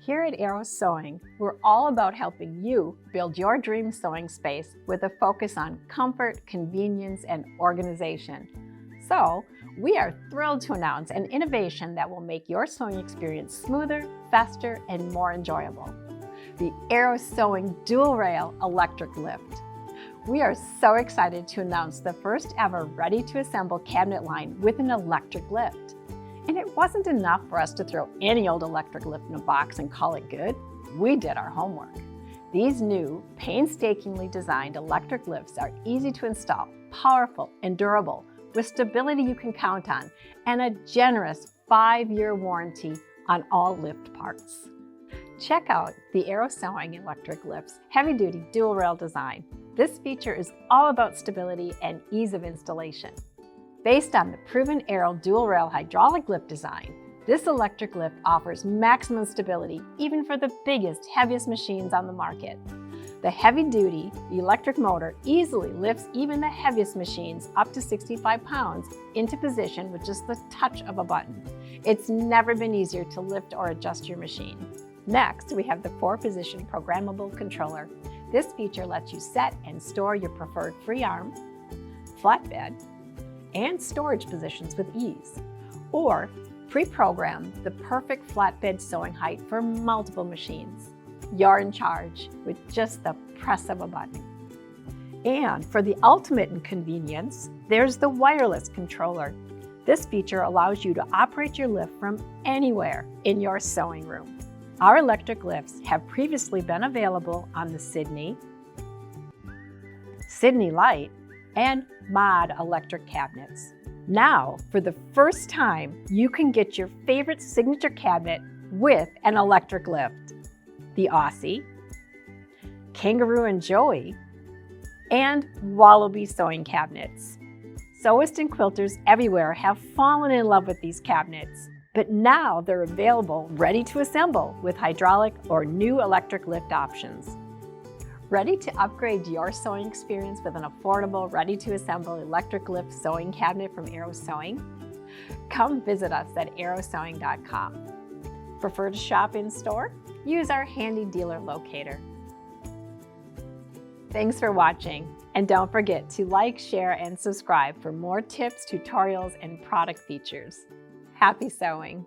Here at Arrow Sewing, we're all about helping you build your dream sewing space with a focus on comfort, convenience, and organization. So, we are thrilled to announce an innovation that will make your sewing experience smoother, faster, and more enjoyable. The Arrow Sewing Dual Rail Electric Lift. We are so excited to announce the first ever ready-to-assemble cabinet line with an electric lift. And it wasn't enough for us to throw any old electric lift in a box and call it good. We did our homework. These new, painstakingly designed electric lifts are easy to install, powerful and durable, with stability you can count on, and a generous 5-year warranty on all lift parts. Check out the Arrow Sewing Electric Lift's heavy-duty dual rail design. This feature is all about stability and ease of installation. Based on the proven Arrow dual rail hydraulic lift design, this electric lift offers maximum stability even for the biggest, heaviest machines on the market. The heavy-duty electric motor easily lifts even the heaviest machines up to 65 pounds into position with just the touch of a button. It's never been easier to lift or adjust your machine. Next, we have the 4-position programmable controller. This feature lets you set and store your preferred free arm, flatbed, and storage positions with ease, or pre-program the perfect flatbed sewing height for multiple machines. You're in charge with just the press of a button. And for the ultimate in convenience, there's the wireless controller. This feature allows you to operate your lift from anywhere in your sewing room. Our electric lifts have previously been available on the Sydney, Lite, and Mod electric cabinets. Now, for the first time, you can get your favorite signature cabinet with an electric lift. The Aussie, Kangaroo Joey, and Wallaby sewing cabinets. Sewists and quilters everywhere have fallen in love with these cabinets, but now they're available ready to assemble with hydraulic or new electric lift options. Ready to upgrade your sewing experience with an affordable, ready-to-assemble electric lift sewing cabinet from Arrow Sewing? Come visit us at arrowsewing.com. Prefer to shop in-store? Use our handy dealer locator. Thanks for watching, and don't forget to like, share, and subscribe for more tips, tutorials, and product features. Happy sewing!